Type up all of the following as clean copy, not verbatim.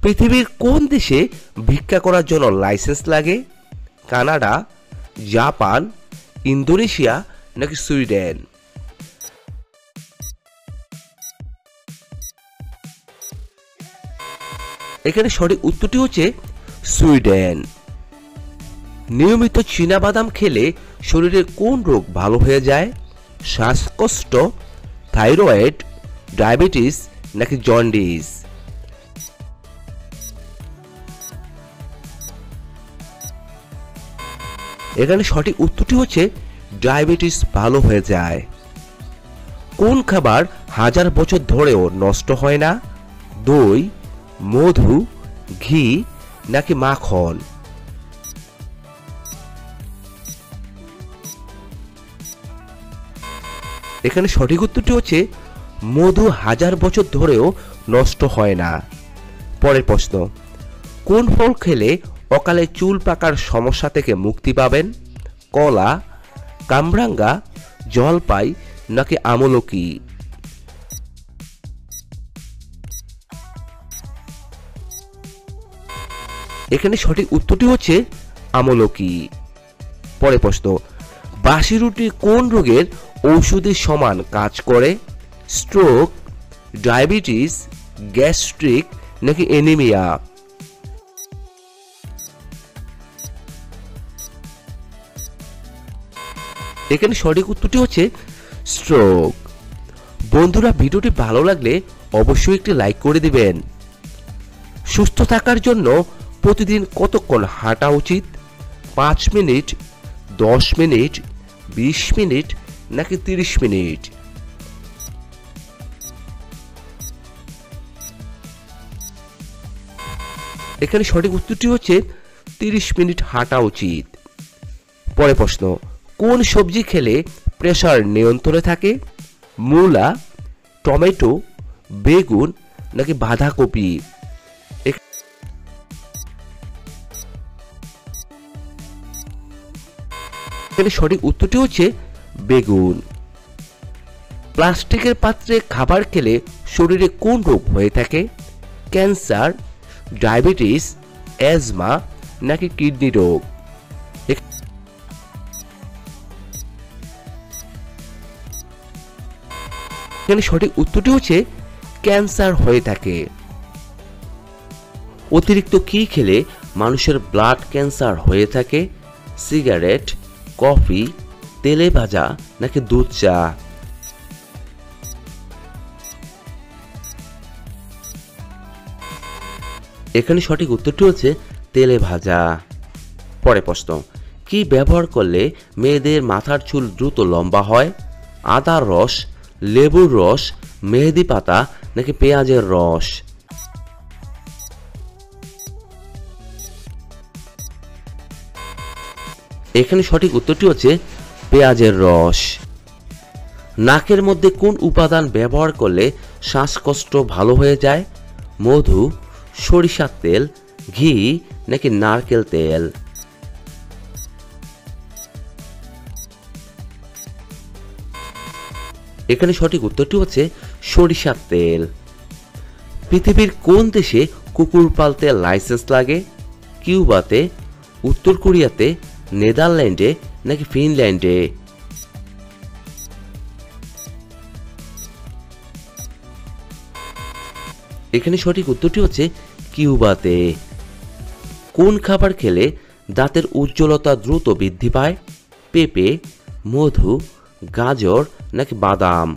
পৃথিবীর কোন দেশে ভিক্ষা করার জন্য লাইসেন্স লাগে? কানাডা, জাপান, ইন্দোনেশিয়া নাকি সুইডেন? এখানে সঠিক উত্তরটি হচ্ছে সুইডেন। নিয়মিত চীনাবাদাম খেলে শরীরের কোন রোগ ভালো হয়ে যায়? শ্বাসকষ্ট, থাইরয়েড, ডায়াবেটিস নাকি জন্ডিস? এখানে সঠিক উত্তরটি হচ্ছে ডায়াবেটিস ভালো হয়ে যায়। কোন খাবার 1000 বছর ধরেও নষ্ট হয় না? দই, মধু, ঘি নাকি মাখন? এখানে সঠিক উত্তরটি হচ্ছে মধু 1000 বছর ধরেও নষ্ট হয় না। পরের প্রশ্ন, কোন ফল খেলে অকালে চুল পাকার সমস্যা থেকে মুক্তি পাবেন? কলা, কামরাঙ্গা, জলপাই নাকি আমলকি? এখানে সঠিক উত্তরটি হচ্ছে আমলকি। পরের প্রশ্ন, বাসি রুটি কোন রোগের ঔষধের সমান কাজ করে? স্ট্রোক, ডায়াবেটিস, গ্যাস্ট্রিক নাকি অ্যানিমিয়া? এখানে সঠিক উত্তরটি হচ্ছে স্ট্রোক। বন্ধুরা, ভিডিওটি ভালো লাগলে অবশ্যই একটি লাইক করে দিবেন। সুস্থ থাকার জন্য প্রতিদিন কতক্ষণ হাঁটা উচিত? 5 মিনিট, 10 মিনিট, 20 মিনিট নাকি 30 মিনিট? এখানে সঠিক উত্তরটি হচ্ছে 30 মিনিট হাঁটা উচিত। পরের প্রশ্ন, কোন সবজি খেলে প্রেসার নিয়ন্ত্রণে থাকে? মূলা, টমেটো, বেগুন নাকি বাঁধাকপি? এখানে সঠিক উত্তরটি হচ্ছে বেগুন। প্লাস্টিকের পাত্রে খাবার খেলে শরীরে কোন রোগ হয়ে থাকে? ক্যান্সার, ডায়াবেটিস, অ্যাজমা নাকি কিডনি রোগ? এখানে সঠিক উত্তরটি হচ্ছে ক্যান্সার হয়ে থাকে। অতিরিক্ত কি খেলে মানুষের ব্লাড ক্যান্সার হয়ে থাকে? সিগারেট, কফি, তেলে ভাজা নাকি দুধ চা? এখানে সঠিক উত্তরটি হচ্ছে তেলে ভাজা। পরের প্রশ্ন, কি ব্যবহার করলে মেয়েদের মাথার চুল দ্রুত লম্বা হয়? আদার রস, লেবুর রস, মেহেদি পাতা নাকি পেঁয়াজের রস? এখানে সঠিক উত্তরটি হচ্ছে পেঁয়াজের রস। নাকের মধ্যে কোন উপাদান ব্যবহার করলে শ্বাসকষ্ট ভালো হয়ে যায়? মধু, সরিষার তেল, ঘি নাকি নারকেল তেল? এখানে সঠিক উত্তরটি হচ্ছে সরিষার তেল। পৃথিবীর কোন দেশে কুকুর পালতে লাইসেন্স লাগে? কিউবাতে, উত্তর কোরিয়াতে, নেদারল্যান্ডে নাকি ফিনল্যান্ডে? এখানে সঠিক উত্তরটি হচ্ছে কিউবাতে। কোন খাবার খেলে দাঁতের উজ্জ্বলতা দ্রুত বৃদ্ধি পায়? পেঁপে, মধু, গাজর নাকি বাদাম?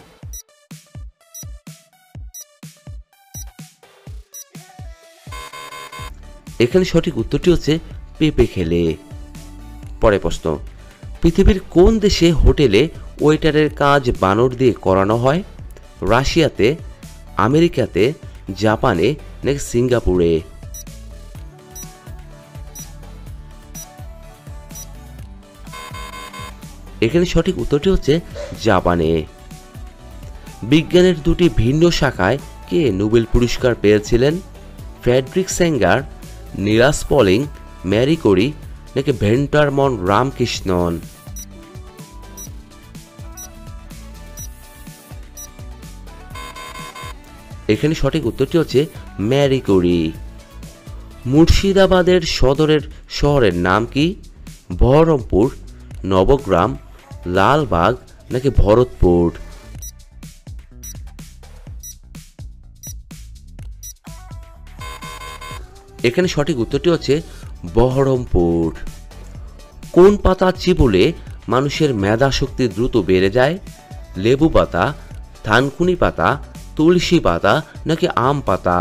এখানে সঠিক উত্তরটি হচ্ছে পেঁপে খেলে। পরের প্রশ্ন, পৃথিবীর কোন দেশে হোটেলে ওয়েটারের কাজ বানর দিয়ে করানো হয়? রাশিয়াতে, আমেরিকাতে, জাপানে নাকি সিঙ্গাপুরে? এখানে সঠিক উত্তরটি হচ্ছে জাপানে। বিজ্ঞানের দুটি ভিন্ন শাখায় কে নোবেল পুরস্কার পেয়েছিলেন? ফ্রেডরিক স্যাঙ্গার, নিলাস পলিং, ম্যারি ক্যুরি নাকি ভেন্টারমন রামকৃষ্ণন? এখানে সঠিক উত্তরটি হচ্ছে ম্যারি ক্যুরি। মুর্শিদাবাদের সদরের শহরের নাম কি? বহরমপুর, নবগ্রাম, লালবাগ নাকি ভরতপুর? এখানে সঠিক উত্তরটি হচ্ছে বহরমপুর। কোন পাতা চিবোলে মানুষের মেধা শক্তি দ্রুত বেড়ে যায়? লেবু পাতা, থানকুনি পাতা, তুলসী পাতা নাকি আম পাতা?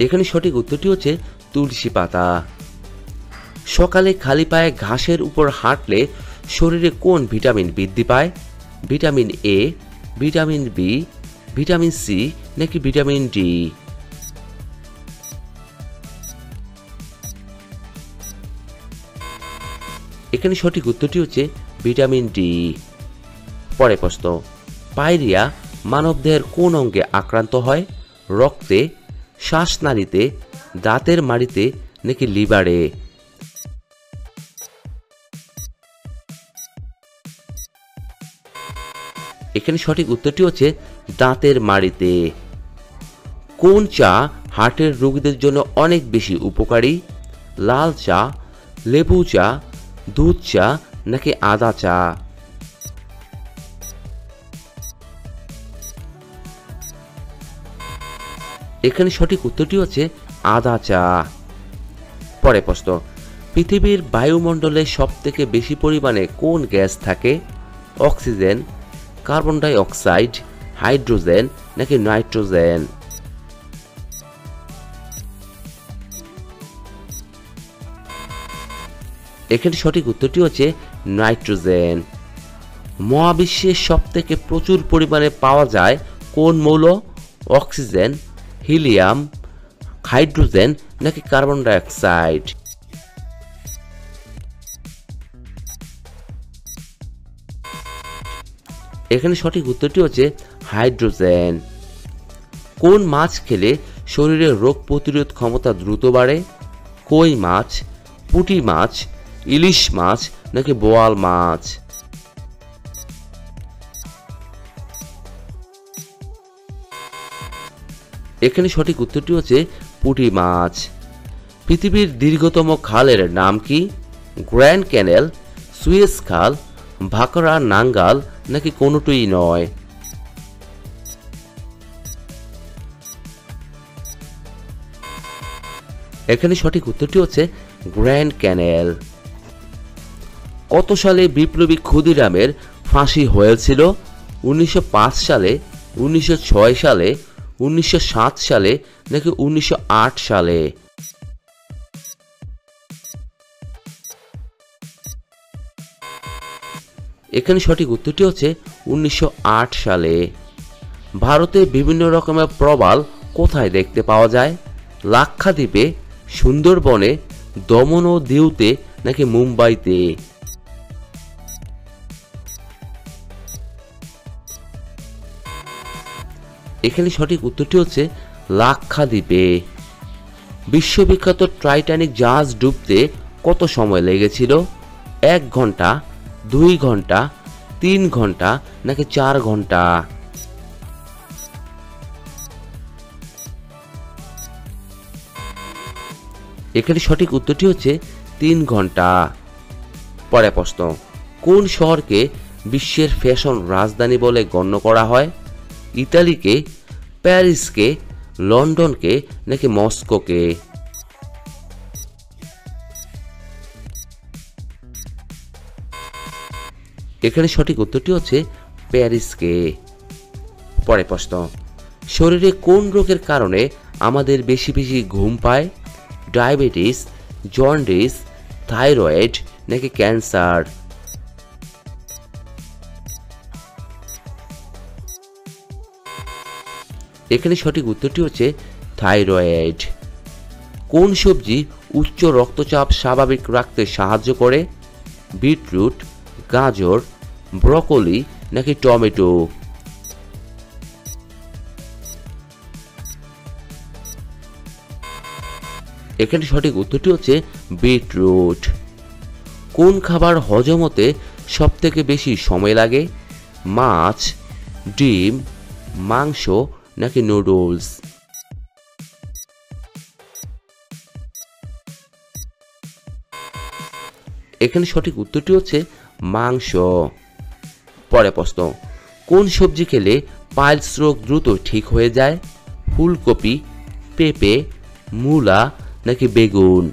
এখানে সঠিক উত্তরটি হচ্ছে তুলসী পাতা। সকালে খালি পায়ে ঘাসের উপর হাঁটলে শরীরে কোন ভিটামিন বৃদ্ধি পায়? Vitamin A, vitamin B, vitamin C নাকি ভিটামিন ডি? এখানে সঠিক উত্তরটি হচ্ছে ভিটামিন ডি। পরে প্রশ্ন, পায়রিয়া মানবদেহের কোন অঙ্গে আক্রান্ত হয়? রক্তে, শ্বাসনালীতে, দাঁতের মাড়িতে নাকি লিভারে? এখানে সঠিক উত্তরটি হচ্ছে দাঁতের মাড়িতে। কোন চা হার্টের রোগীদের জন্য অনেক বেশি উপকারী? লাল চা, লেবু চা, দুধ চা নাকি আদা চা? এখানে সঠিক উত্তরটি হচ্ছে আদা চা। পরে প্রশ্ন, পৃথিবীর বায়ুমণ্ডলে সবথেকে বেশি পরিমাণে কোন গ্যাস থাকে? Oxygen, carbon die oxide, hydrogen নাকি নাইট্রোজেন? এখানে সঠিক উত্তরটি হচ্ছে নাইট্রোজেন। মহাবিশ্বের সবথেকে প্রচুর পরিমাণে পাওয়া যায় কোন মৌল? অক্সিজেন, হিলিয়াম, হাইড্রোজেন নাকি কার্বন ডাই অক্সাইড? এখানে সঠিক উত্তরটি হচ্ছে হাইড্রোজেন। কোন মাছ খেলে শরীরের রোগ প্রতিরোধ ক্ষমতা দ্রুত বাড়ে? কই মাছ, পুঁটি মাছ, ইলিশ মাছ নাকি বোয়াল মাছ? এখানে সঠিক উত্তরটি হচ্ছে পুঁটি মাছ। পৃথিবীর দীর্ঘতম খালের নাম কি? গ্র্যান্ড ক্যানেল, সুয়েজ খাল, ভাকরা নাঙ্গাল নাকি কোনোটিই নয়? এখানে সঠিক উত্তরটি হচ্ছে গ্র্যান্ড ক্যানেল। কত সালে বিপ্লবী ক্ষুদিরামের ফাঁসি হয়েছিল? 1905 সালে, 1906 সালে, 1907 সালে নাকি 1908 সালে? এখানে সঠিক উত্তরটি হচ্ছে 1908 সালে। ভারতে বিভিন্ন রকমের প্রবাল কোথায় দেখতে পাওয়া যায়? লাক্ষাদ্বীপে, সুন্দরবনে, দমন ও দিউতে নাকি মুম্বাইতে? এখানে সঠিক উত্তরটি হচ্ছে লাক্ষাদ্বীপে। বিশ্ববিখ্যাত টাইটানিক জাহাজ ডুবতে কত সময় লেগেছিল? 1 ঘন্টা, 2 ঘন্টা, 3 ঘন্টা নাকি 4 ঘন্টা? এখানে সঠিক উত্তরটি হচ্ছে 3 ঘন্টা। পরে প্রশ্ন, কোন শহরকে বিশ্বের ফ্যাশন রাজধানী বলে গণ্য করা হয়? ইতালিকে, প্যারিসকে, লন্ডনকে নাকি মস্কোকে? এখানে সঠিক উত্তরটি হচ্ছে প্যারিসকে। পরে প্রশ্ন, শরীরে কোন রোগের কারণে আমাদের বেশি বেশি ঘুম পায়? ডায়াবেটিস, জন্ডিস, থাইরয়েড নাকি ক্যান্সার? এখানে সঠিক উত্তরটি হচ্ছে থাইরয়েড। কোন সবজি উচ্চ রক্তচাপ স্বাভাবিক রাখতে সাহায্য করে? বিটরুট, গাজর, ব্রকলি নাকি টমেটো? এখানে সঠিক উত্তরটি হচ্ছে বিটরুট। কোন খাবার হজম হতে সবথেকে বেশি সময় লাগে? মাছ, ডিম, মাংস নাকি নুডলস? এখানে সঠিক উত্তরটি হচ্ছে মাংস। পরের প্রশ্ন, কোন সবজি খেলে পাইলস রোগ দ্রুত ঠিক হয়ে যায়? ফুলকপি, পেঁপে, মূলা নাকি বেগুন?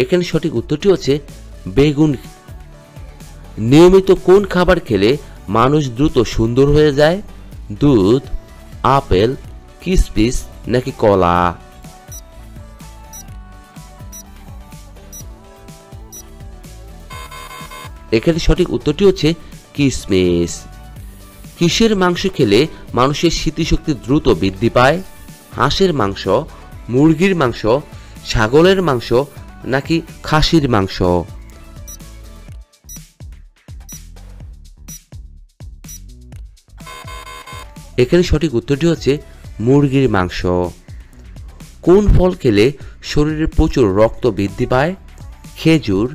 এখানে সঠিক উত্তরটি হচ্ছে বেগুন। নিয়মিত কোন খাবার খেলে মানুষ দ্রুত সুন্দর হয়ে যায়? দুধ, আপেল, কিশমিশ নাকি কলা? এখানে সঠিক উত্তরটি হচ্ছে কিশমিশ। কিসের মাংস খেলে মানুষের স্মৃতিশক্তি দ্রুত বৃদ্ধি পায়? হাঁসের মাংস, মুরগির মাংস, ছাগলের মাংস নাকি খাসির মাংস? এখানে সঠিক উত্তরটি হচ্ছে মুরগির মাংস। কোন ফল খেলে শরীরে প্রচুর রক্ত বৃদ্ধি পায়? খেজুর,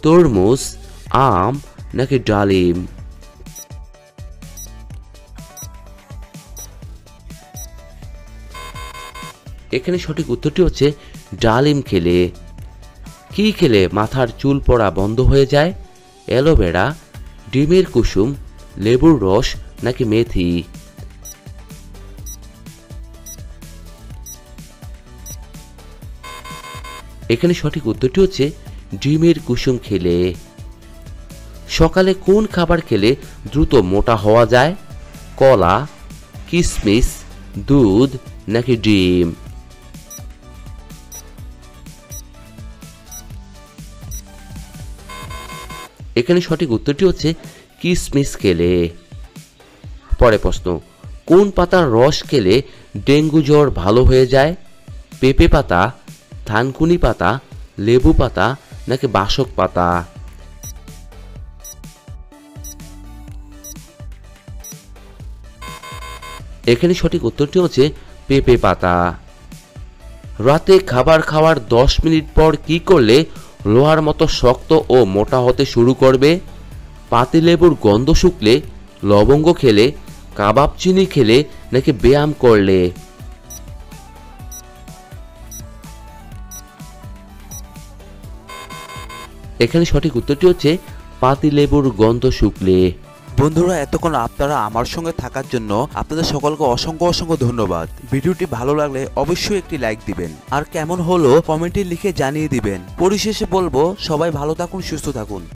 তরমুজ, আম নাকি ডালিম? এখানে সঠিক উত্তরটি হচ্ছে ডালিম খেলে। কি খেলে মাথার চুল পড়া বন্ধ হয়ে যায়? অ্যালোভেরা, ডিমের কুসুম, লেবুর রস নাকি মেথি? এখানে সঠিক উত্তরটি হচ্ছে ডিমের কুসুম খেলে। সকালে কোন খাবার খেলে দ্রুত মোটা হওয়া যায়? কলা, কিশমিশ, দুধ নাকি ডিম? এখানে সঠিক উত্তরটি হচ্ছে কিশমিশ খেলে। পরের প্রশ্ন, কোন পাতার রস খেলে ডেঙ্গু জ্বর ভালো হয়ে যায়? পেঁপে পাতা, থানকুনি পাতা, লেবু পাতা নাকি বাসক পাতা? এখানে সঠিক উত্তরটি হচ্ছে পেঁপে পাতা। রাতে খাবার খাওয়ার 10 মিনিট পর কি করলে লোহার মতো শক্ত ও মোটা হতে শুরু করবে? পাতিলেবুর গন্ধ শুকলে, লবঙ্গ খেলে, কাবাব চিনি খেলে নাকি ব্যায়াম করলে? এখানে সঠিক উত্তরটি হচ্ছে পাতিলেবুর গন্ধ শুকলে। বন্ধুরা, এতক্ষণ আপনারা আমার সঙ্গে থাকার জন্য আপনাদের সকলকে অসংখ্য অসংখ্য ধন্যবাদ। ভিডিওটি ভালো লাগলে অবশ্যই একটি লাইক দিবেন, আর কেমন হলো কমেন্টে লিখে জানিয়ে দিবেন। পরিশেষে বলবো, সবাই ভালো থাকুন, সুস্থ থাকুন।